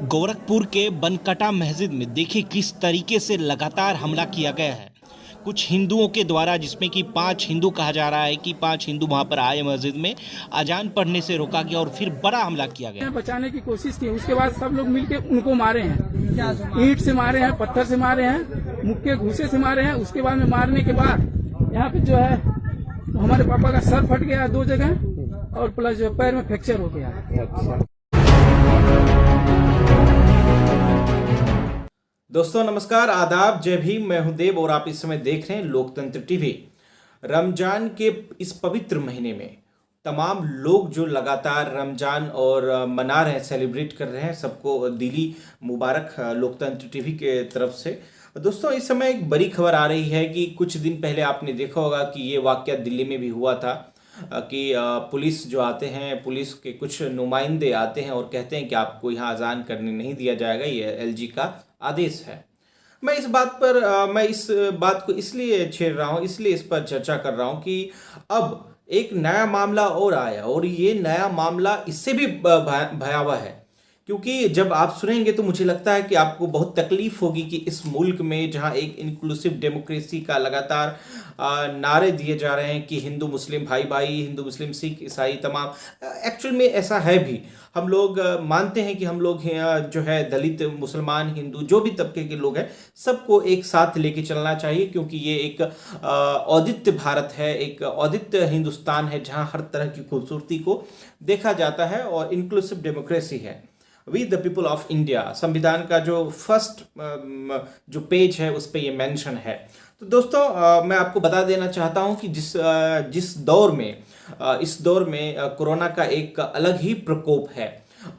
गोरखपुर के बनकटा मस्जिद में देखिए किस तरीके से लगातार हमला किया गया है कुछ हिंदुओं के द्वारा, जिसमें कि 5 हिंदू कहा जा रहा है कि 5 हिंदू वहां पर आए मस्जिद में, अजान पढ़ने से रोका गया और फिर बड़ा हमला किया गया। बचाने की कोशिश की, उसके बाद सब लोग मिलकर उनको मारे हैं, ईंट से मारे हैं, पत्थर से मारे हैं, मुक्के घूसे से मारे हैं। उसके बाद में मारने के बाद यहाँ पे जो है हमारे पापा का सर फट गया 2 जगह और प्लस जो पैर में फ्रैक्चर हो गया। दोस्तों नमस्कार, आदाब, जय भीम। मैं हूं देव और आप इस समय देख रहे हैं लोकतंत्र टीवी। रमजान के इस पवित्र महीने में तमाम लोग जो लगातार रमजान और मना रहे हैं, सेलिब्रेट कर रहे हैं, सबको दिली मुबारक लोकतंत्र टीवी के तरफ से। दोस्तों इस समय एक बड़ी खबर आ रही है कि कुछ दिन पहले आपने देखा होगा कि ये वाकया दिल्ली में भी हुआ था कि पुलिस जो आते हैं, पुलिस के कुछ नुमाइंदे आते हैं और कहते हैं कि आपको यहाँ अजान करने नहीं दिया जाएगा, ये एलजी का आदेश है। मैं इस बात को इसलिए छेड़ रहा हूँ, इसलिए इस पर चर्चा कर रहा हूँ कि अब एक नया मामला और आया और ये नया मामला इससे भी भयावह है। क्योंकि जब आप सुनेंगे तो मुझे लगता है कि आपको बहुत तकलीफ होगी कि इस मुल्क में जहां एक इंक्लूसिव डेमोक्रेसी का लगातार नारे दिए जा रहे हैं कि हिंदू मुस्लिम भाई भाई, हिंदू मुस्लिम सिख ईसाई तमाम, एक्चुअल में ऐसा है भी। हम लोग मानते हैं कि हम लोग जो है दलित, मुसलमान, हिंदू, जो भी तबके के लोग हैं, सबको एक साथ लेके चलना चाहिए, क्योंकि ये एक औदित्य भारत है, एक औदित्य हिंदुस्तान है जहां हर तरह की खूबसूरती को देखा जाता है और इंक्लूसिव डेमोक्रेसी है। We the people of India, संविधान का जो फर्स्ट जो पेज है उस पर यह मेंशन है। तो दोस्तों मैं आपको बता देना चाहता हूं कि जिस दौर में इस दौर में कोरोना का एक अलग ही प्रकोप है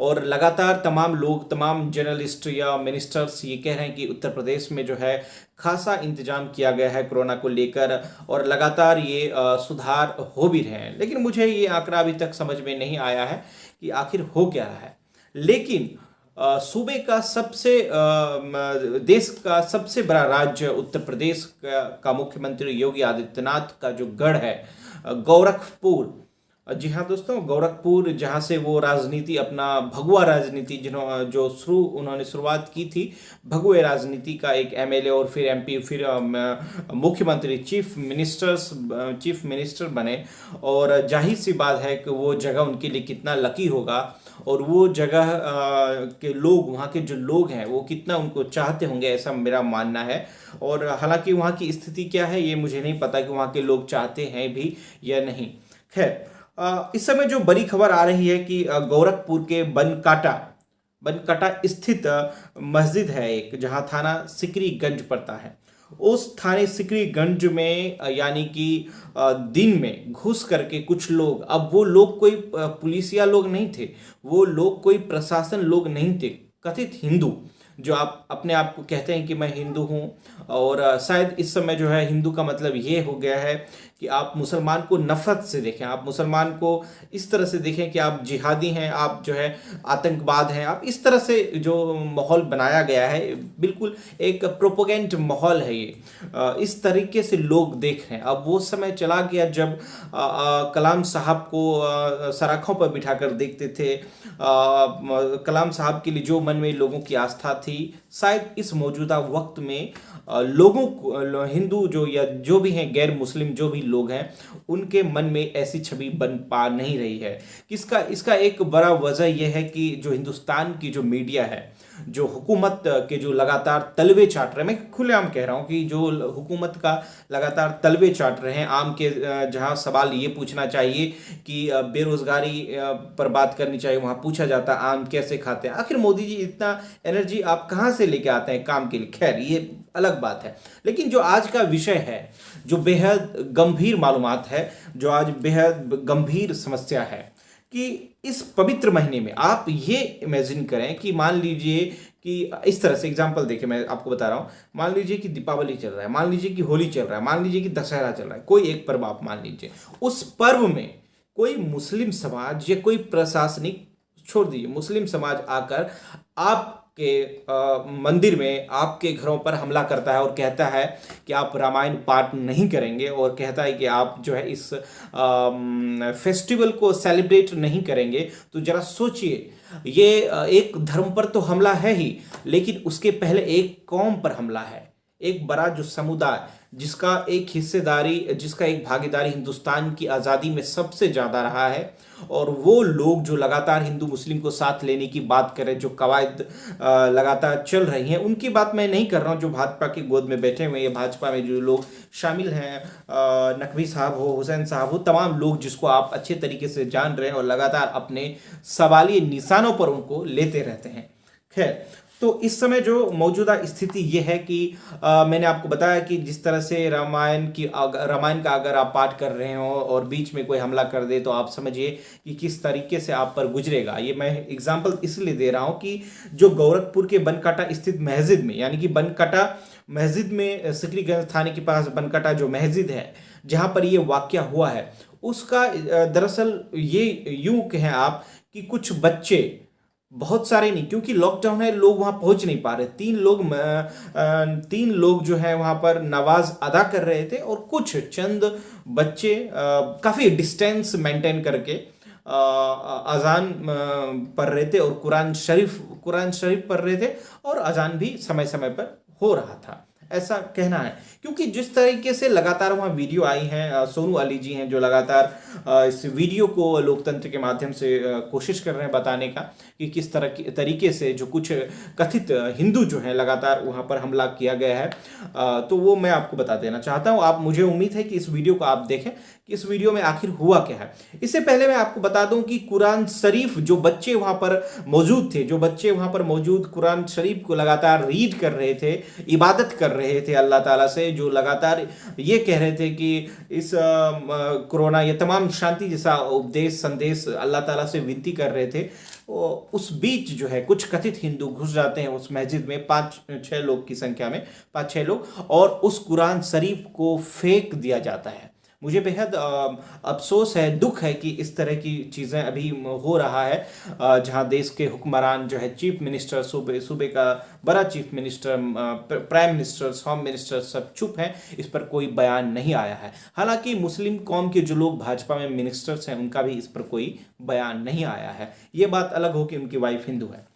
और लगातार तमाम लोग, तमाम जर्नलिस्ट या मिनिस्टर्स ये कह रहे हैं कि उत्तर प्रदेश में जो है खासा इंतजाम किया गया है कोरोना को लेकर और लगातार ये सुधार हो भी रहे हैं। लेकिन मुझे ये आंकड़ा अभी तक समझ में नहीं आया है कि आखिर हो क्या रहा है। लेकिन सूबे का देश का सबसे बड़ा राज्य उत्तर प्रदेश का मुख्यमंत्री योगी आदित्यनाथ का जो गढ़ है गोरखपुर, जी हाँ दोस्तों, गोरखपुर, जहाँ से वो राजनीति, अपना भगवा राजनीति उन्होंने शुरुआत की थी, भगवे राजनीति का एक एमएलए और फिर एमपी, फिर मुख्यमंत्री, चीफ मिनिस्टर बने। और जाहिर सी बात है कि वो जगह उनके लिए कितना लकी होगा और वो जगह के लोग, वहाँ के जो लोग हैं, वो कितना उनको चाहते होंगे, ऐसा मेरा मानना है। और हालांकि वहाँ की स्थिति क्या है ये मुझे नहीं पता कि वहाँ के लोग चाहते हैं भी या नहीं। खैर, इस समय जो बड़ी खबर आ रही है कि गोरखपुर के बनकाटा स्थित मस्जिद है एक, जहां थाना सिकरीगंज पड़ता है। उस थाने सिकरीगंज में यानी कि दिन में घुस करके कुछ लोग, अब वो लोग कोई पुलिसिया लोग नहीं थे, वो लोग कोई प्रशासन लोग नहीं थे, कथित हिंदू जो आप अपने आप को कहते हैं कि मैं हिंदू हूँ। और शायद इस समय जो है हिंदू का मतलब ये हो गया है कि आप मुसलमान को नफरत से देखें, आप मुसलमान को इस तरह से देखें कि आप जिहादी हैं, आप जो है आतंकवाद हैं, आप इस तरह से जो माहौल बनाया गया है, बिल्कुल एक प्रोपोगेंड माहौल है ये। इस तरीके से लोग देख रहे हैं। अब वो समय चला गया जब कलाम साहब को सराखों पर बिठा कर देखते थे। कलाम साहब के लिए जो मन में लोगों की आस्था थी, शायद इस मौजूदा वक्त में लोगों को, हिंदू जो या जो भी हैं, गैर मुस्लिम जो भी लोग हैं, उनके मन में ऐसी छवि बन पा नहीं रही है। इसका एक बड़ा वजह यह है कि जो हिंदुस्तान की जो मीडिया है, जो हुकूमत के जो लगातार तलवे चाट रहे हैं, मैं खुलेआम कह रहा हूँ कि जो हुकूमत का लगातार तलवे चाट रहे हैं, आम के जहाँ सवाल ये पूछना चाहिए कि बेरोजगारी पर बात करनी चाहिए, वहाँ पूछा जाता है आम कैसे खाते हैं। आखिर मोदी जी इतना एनर्जी आप कहाँ से लेके आते हैं काम के लिए? खैर ये अलग बात है। लेकिन जो आज का विषय है, जो बेहद गंभीर मालूमात है, जो आज बेहद गंभीर समस्या है कि इस पवित्र महीने में आप ये इमेजिन करें कि मान लीजिए कि इस तरह से एग्जांपल देखिए, मैं आपको बता रहा हूँ, मान लीजिए कि दीपावली चल रहा है, मान लीजिए कि होली चल रहा है, मान लीजिए कि दशहरा चल रहा है, कोई एक पर्व आप मान लीजिए, उस पर्व में कोई मुस्लिम समाज या कोई प्रशासनिक, छोड़ दीजिए, मुस्लिम समाज आकर आपके मंदिर में, आपके घरों पर हमला करता है और कहता है कि आप रामायण पाठ नहीं करेंगे और कहता है कि आप जो है इस फेस्टिवल को सेलिब्रेट नहीं करेंगे। तो जरा सोचिए ये एक धर्म पर तो हमला है ही, लेकिन उसके पहले एक कौम पर हमला है। एक बड़ा जो समुदाय जिसका एक भागीदारी हिंदुस्तान की आज़ादी में सबसे ज़्यादा रहा है, और वो लोग जो लगातार हिंदू मुस्लिम को साथ लेने की बात करें, जो कवायद लगातार चल रही हैं, उनकी बात मैं नहीं कर रहा हूँ। जो भाजपा की गोद में बैठे हुए हैं, भाजपा में जो लोग शामिल हैं, नकवी साहब हो, हुसैन साहब हो, तमाम लोग जिसको आप अच्छे तरीके से जान रहे हैं और लगातार अपने सवालिया निशानों पर उनको लेते रहते हैं। खैर, तो इस समय जो मौजूदा स्थिति ये है कि मैंने आपको बताया कि जिस तरह से रामायण का अगर आप पाठ कर रहे हो और बीच में कोई हमला कर दे, तो आप समझिए कि किस तरीके से आप पर गुजरेगा। ये मैं एग्जांपल इसलिए दे रहा हूँ कि जो गोरखपुर के बनकाटा स्थित मस्जिद में, यानी कि बनकाटा मस्जिद में, सिकरीगंज थाने के पास बनकाटा जो मस्जिद है जहाँ पर ये वाकया हुआ है, उसका दरअसल ये यूं कहें आप कि कुछ बच्चे, बहुत सारे नहीं, क्योंकि लॉकडाउन है, लोग वहां पहुंच नहीं पा रहे, तीन लोग जो है वहां पर नमाज अदा कर रहे थे, और कुछ चंद बच्चे काफी डिस्टेंस मेंटेन करके अजान पढ़ रहे थे और कुरान शरीफ पढ़ रहे थे, और अजान भी समय समय पर हो रहा था, ऐसा कहना है। क्योंकि जिस तरीके से लगातार वहाँ वीडियो आई हैं, सोनू अली जी हैं जो लगातार इस वीडियो को लोकतंत्र के माध्यम से कोशिश कर रहे हैं बताने का कि किस तरीके से जो कुछ कथित हिंदू जो हैं लगातार वहाँ पर हमला किया गया है, तो वो मैं आपको बता देना चाहता हूँ। आप, मुझे उम्मीद है कि इस वीडियो को आप देखें कि इस वीडियो में आखिर हुआ क्या है। इससे पहले मैं आपको बता दूं कि कुरान शरीफ, जो बच्चे वहाँ पर मौजूद कुरान शरीफ को लगातार रीड कर रहे थे, इबादत कर रहे थे अल्लाह ताला से, जो लगातार ये कह रहे थे कि इस कोरोना, ये तमाम शांति जैसा उपदेश संदेश अल्लाह ताला से विनती कर रहे थे, उस बीच जो है कुछ कथित हिंदू घुस जाते हैं उस मस्जिद में, 5-6 लोग की संख्या में, 5-6 लोग, और उस कुरान शरीफ को फेंक दिया जाता है। मुझे बेहद अफसोस है, दुख है कि इस तरह की चीज़ें अभी हो रहा है, जहां देश के हुक्मरान जो है, चीफ मिनिस्टर, सूबे का बड़ा chief minister, prime minister, home minister सब चुप हैं, इस पर कोई बयान नहीं आया है। हालांकि मुस्लिम कौम के जो लोग भाजपा में मिनिस्टर्स हैं, उनका भी इस पर कोई बयान नहीं आया है। ये बात अलग हो कि उनकी वाइफ हिंदू है।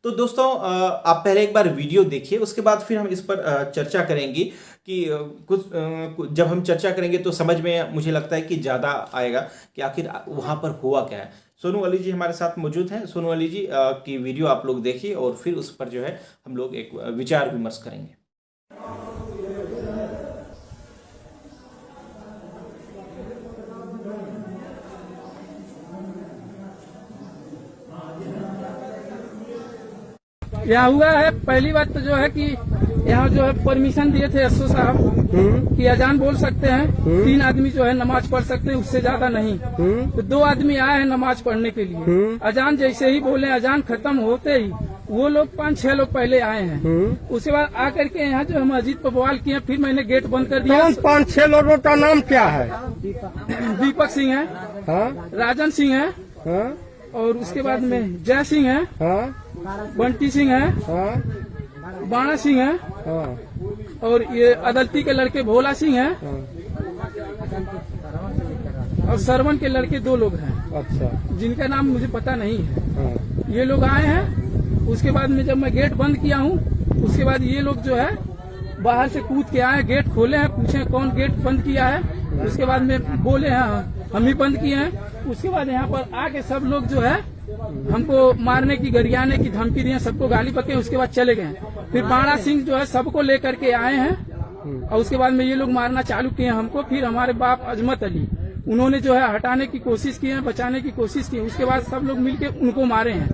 तो दोस्तों, आप पहले एक बार वीडियो देखिए, उसके बाद फिर हम इस पर चर्चा करेंगे कि जब हम चर्चा करेंगे तो समझ में, मुझे लगता है कि ज़्यादा आएगा कि आखिर वहाँ पर हुआ क्या है। सोनू अली जी हमारे साथ मौजूद हैं। सोनू अली जी की वीडियो आप लोग देखिए और फिर उस पर जो है हम लोग एक विचार विमर्श करेंगे। यहाँ हुआ है, पहली बात तो जो है कि यहाँ जो है परमिशन दिए थे एसओ साहब कि अजान बोल सकते हैं, 3 आदमी जो है नमाज पढ़ सकते हैं, उससे ज्यादा नहीं। तो 2 आदमी आए हैं नमाज पढ़ने के लिए। अजान जैसे ही बोले, अजान खत्म होते ही वो लोग 5-6 लोग पहले आए हैं। उसके बाद आकर के यहाँ जो है मस्जिद पर बवाल किए, फिर मैंने गेट बंद कर दिया। 5-6 लोगों का नाम क्या है? दीपक सिंह है, राजन सिंह है, और उसके बाद में जय सिंह है, बंटी सिंह है, बाणा सिंह है, और ये अदालती के लड़के भोला सिंह है, और सरवन के लड़के 2 लोग हैं। अच्छा, जिनका नाम मुझे पता नहीं है। ये लोग आए हैं। उसके बाद में जब मैं गेट बंद किया हूँ, उसके बाद ये लोग जो है बाहर से कूद के आए, गेट खोले हैं, पूछे कौन गेट बंद किया है। उसके बाद में बोले हैं हम ही बंद किए हैं। उसके बाद यहाँ पर आके सब लोग जो है हमको मारने की, गरियाने की धमकी दिए, सबको गाली बके, उसके बाद चले गए। फिर बाणा सिंह जो है सबको लेकर के आए हैं, और उसके बाद में ये लोग मारना चालू किए हमको। फिर हमारे बाप अजमत अली, उन्होंने जो है हटाने की कोशिश की है, बचाने की कोशिश की। उसके बाद सब लोग मिलके उनको मारे हैं,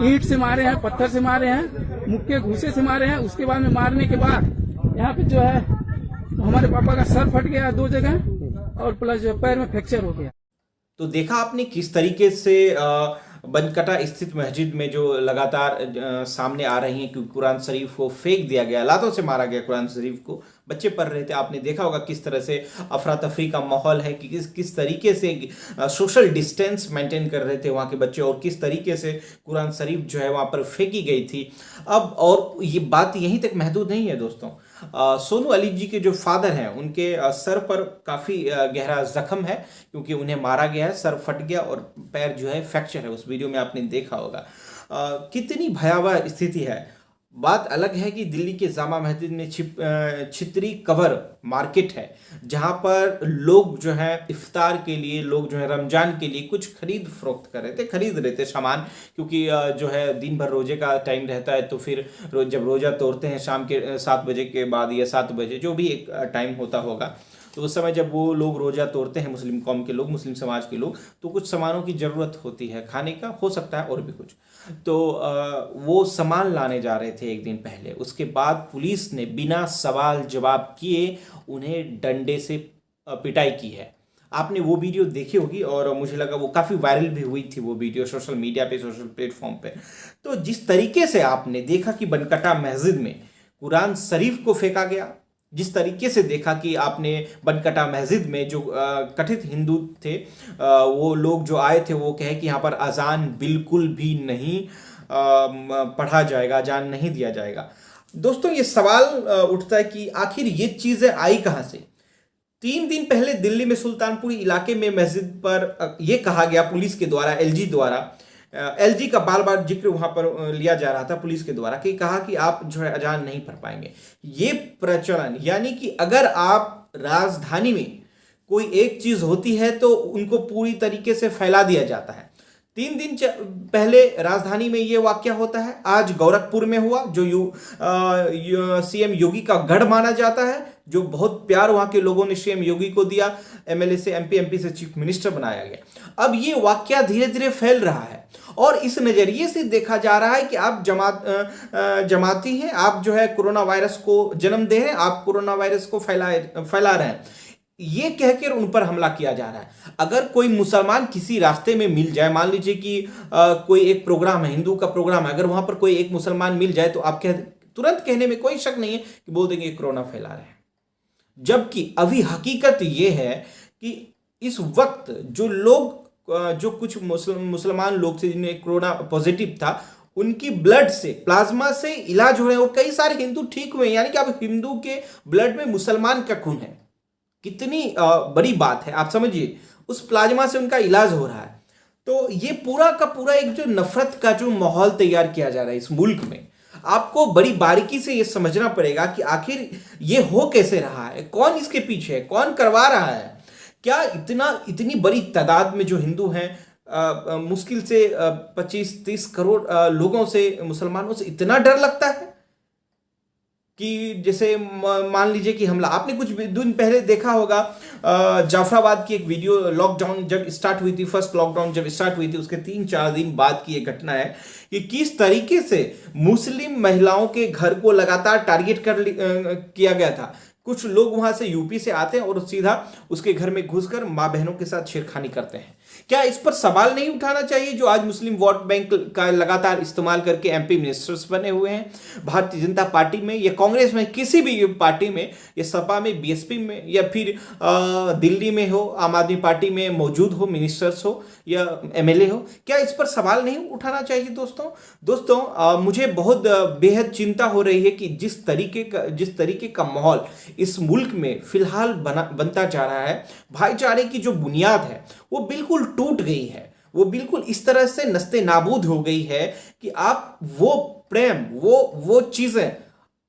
ईंट से मारे हैं, पत्थर से मारे हैं, मुक्के घूसे से मारे हैं। उसके बाद में मारने के बाद यहाँ पे जो है हमारे पापा का सर फट गया 2 जगह, और प्लस जो पैर में फ्रैक्चर हो गया। तो देखा आपने किस तरीके से बनकाटा स्थित मस्जिद में जो लगातार सामने आ रही हैं कि कुरान शरीफ को फेंक दिया गया, लातों से मारा गया कुरान शरीफ को, बच्चे पढ़ रहे थे। आपने देखा होगा किस तरह से अफरा तफरी का माहौल है, कि किस तरीके से सोशल डिस्टेंस मेंटेन कर रहे थे वहाँ के बच्चे, और किस तरीके से कुरान शरीफ जो है वहाँ पर फेंकी गई थी। अब और ये बात यहीं तक महदूद नहीं है दोस्तों, सोनू अली जी के जो फादर हैं उनके सर पर काफ़ी गहरा जख्म है, क्योंकि उन्हें मारा गया है, सर फट गया और पैर जो है फ्रैक्चर है। उस वीडियो में आपने देखा होगा। कितनी भयावह स्थिति है। बात अलग है कि दिल्ली के जामा मस्जिद में छितरी कवर मार्केट है, जहां पर लोग जो है इफ्तार के लिए, लोग जो है रमजान के लिए कुछ खरीद फरोख्त खरीद रहे थे सामान, क्योंकि जो है दिन भर रोजे का टाइम रहता है। तो फिर जब रोजा तोड़ते हैं शाम के 7 बजे के बाद या 7 बजे जो भी एक टाइम होता होगा, तो उस समय जब वो लोग रोजा तोड़ते हैं, मुस्लिम कौम के लोग, मुस्लिम समाज के लोग, तो कुछ सामानों की ज़रूरत होती है खाने का, हो सकता है और भी कुछ। तो वो सामान लाने जा रहे थे एक दिन पहले। उसके बाद पुलिस ने बिना सवाल जवाब किए उन्हें डंडे से पिटाई की है। आपने वो वीडियो देखी होगी और मुझे लगा वो काफ़ी वायरल भी हुई थी वो वीडियो सोशल मीडिया पे, सोशल प्लेटफॉर्म पे। तो जिस तरीके से आपने देखा कि बनकटा मस्जिद में कुरान शरीफ को फेंका गया, जिस तरीके से देखा कि आपने बनकटा मस्जिद में जो कथित हिंदू थे, वो लोग जो आए थे, वो कहे कि यहाँ पर अजान बिल्कुल भी नहीं पढ़ा जाएगा, अजान नहीं दिया जाएगा। दोस्तों, ये सवाल उठता है कि आखिर ये चीज़ें आई कहाँ से। 3 दिन पहले दिल्ली में सुल्तानपुर इलाके में मस्जिद पर यह कहा गया पुलिस के द्वारा, एलजी द्वारा, एलजी का बार बार जिक्र वहां पर लिया जा रहा था पुलिस के द्वारा, कि कहा कि आप जो है अजान नहीं पढ़ पाएंगे। ये प्रचलन, यानी कि अगर आप राजधानी में कोई एक चीज होती है तो उनको पूरी तरीके से फैला दिया जाता है। 3 दिन पहले राजधानी में ये वाकया होता है, आज गोरखपुर में हुआ, जो सीएम योगी का गढ़ माना जाता है, जो बहुत प्यार वहां के लोगों ने सीएम योगी को दिया, एमएलए से एमपी से चीफ मिनिस्टर बनाया गया। अब ये वाकया धीरे धीरे फैल रहा है और इस नजरिए से देखा जा रहा है कि आप जमाती हैं, आप जो है कोरोना वायरस को जन्म दे रहे हैं, आप कोरोना वायरस को फैला रहे हैं, ये कहकर उन पर हमला किया जा रहा है। अगर कोई मुसलमान किसी रास्ते में मिल जाए, मान लीजिए कि कोई एक प्रोग्राम है, हिंदू का प्रोग्राम है, अगर वहां पर कोई एक मुसलमान मिल जाए तो आप तुरंत कहने में कोई शक नहीं है कि बोल देंगे कोरोना फैला रहे हैं। जबकि अभी हकीकत ये है कि इस वक्त जो कुछ मुसलमान लोग थे जिन्हें कोरोना पॉजिटिव था, उनकी ब्लड से, प्लाज्मा से इलाज हो रहे हैं और कई सारे हिंदू ठीक हुए हैं। यानी कि अब हिंदू के ब्लड में मुसलमान का खून है। कितनी बड़ी बात है, आप समझिए, उस प्लाज्मा से उनका इलाज हो रहा है। तो ये पूरा का पूरा एक जो नफरत का जो माहौल तैयार किया जा रहा है इस मुल्क में, आपको बड़ी बारीकी से ये समझना पड़ेगा कि आखिर ये हो कैसे रहा है, कौन इसके पीछे है, कौन करवा रहा है। क्या इतनी बड़ी तादाद में जो हिंदू हैं, मुश्किल से 25-30 करोड़ लोगों से, मुसलमानों से इतना डर लगता है कि जैसे मान लीजिए कि हमला, आपने कुछ दिन पहले देखा होगा जाफराबाद की एक वीडियो, लॉकडाउन जब स्टार्ट हुई थी, फर्स्ट लॉकडाउन जब स्टार्ट हुई थी उसके 3-4 दिन बाद की एक घटना है कि किस तरीके से मुस्लिम महिलाओं के घर को लगातार टारगेट किया गया था। कुछ लोग वहां से यूपी से आते हैं और सीधा उसके घर में घुसकर मां बहनों के साथ छेड़खानी करते हैं। क्या इस पर सवाल नहीं उठाना चाहिए जो आज मुस्लिम वोट बैंक का लगातार इस्तेमाल करके एमपी मिनिस्टर्स बने हुए हैं? भारतीय जनता पार्टी में या कांग्रेस में, किसी भी पार्टी में, या सपा में, बीएसपी में, या फिर दिल्ली में हो, आम आदमी पार्टी में मौजूद हो, मिनिस्टर्स हो या एमएलए हो, क्या इस पर सवाल नहीं उठाना चाहिए? दोस्तों, मुझे बहुत बेहद चिंता हो रही है कि जिस तरीके का माहौल इस मुल्क में फिलहाल बनता जा रहा है, भाईचारे की जो बुनियाद है वो बिल्कुल टूट गई है, वो बिल्कुल इस तरह से नस्ते नाबूद हो गई है कि आप वो प्रेम, वो चीजें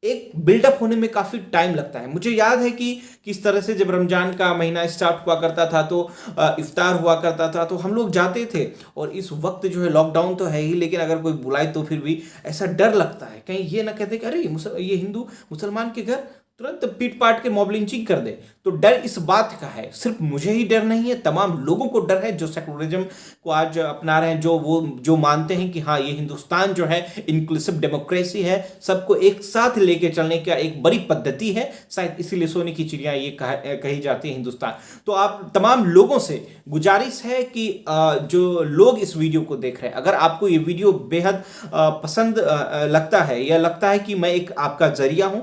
एक बिल्डअप होने में काफी टाइम लगता है। मुझे याद है कि किस तरह से जब रमजान का महीना स्टार्ट हुआ करता था तो इफ्तार हुआ करता था, तो हम लोग जाते थे, और इस वक्त जो है लॉकडाउन तो है ही, लेकिन अगर कोई बुलाए तो फिर भी ऐसा डर लगता है कहीं ये ना कहते कि अरे ये हिंदू मुसलमान के घर तुरंत पीट पाट के मॉब लिंचिंग कर दे। तो डर इस बात का है, सिर्फ मुझे ही डर नहीं है, तमाम लोगों को डर है जो सेकुलरिज्म को आज अपना रहे हैं, जो मानते हैं कि हाँ, ये हिंदुस्तान जो है इंक्लूसिव डेमोक्रेसी है, सबको एक साथ लेके चलने का एक बड़ी पद्धति है, शायद इसीलिए सोने की चिड़िया ये कही जाती है हिंदुस्तान। तो आप तमाम लोगों से गुजारिश है कि जो लोग इस वीडियो को देख रहे हैं, अगर आपको ये वीडियो बेहद पसंद लगता है या लगता है कि मैं एक आपका जरिया हूं,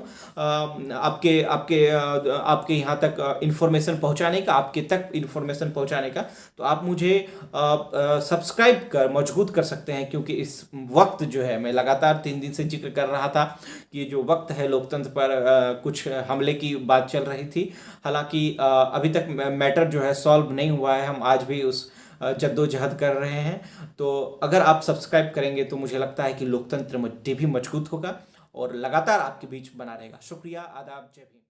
आपके आपके आपके यहाँ तक इन्फॉर्मेशन पहुँचाने का, आपके तक इन्फॉर्मेशन पहुँचाने का। तो आप मुझे सब्सक्राइब कर मजबूत कर सकते हैं, क्योंकि इस वक्त जो है मैं लगातार 3 दिन से जिक्र कर रहा था कि जो वक्त है लोकतंत्र पर कुछ हमले की बात चल रही थी। हालांकि अभी तक मैटर जो है सॉल्व नहीं हुआ है, हम आज भी उस जद्दोजहद कर रहे हैं। तो अगर आप सब्सक्राइब करेंगे तो मुझे लगता है कि लोकतंत्र भी मजबूत होगा और लगातार आपके बीच बना रहेगा। शुक्रिया, आदाब, जय भीम।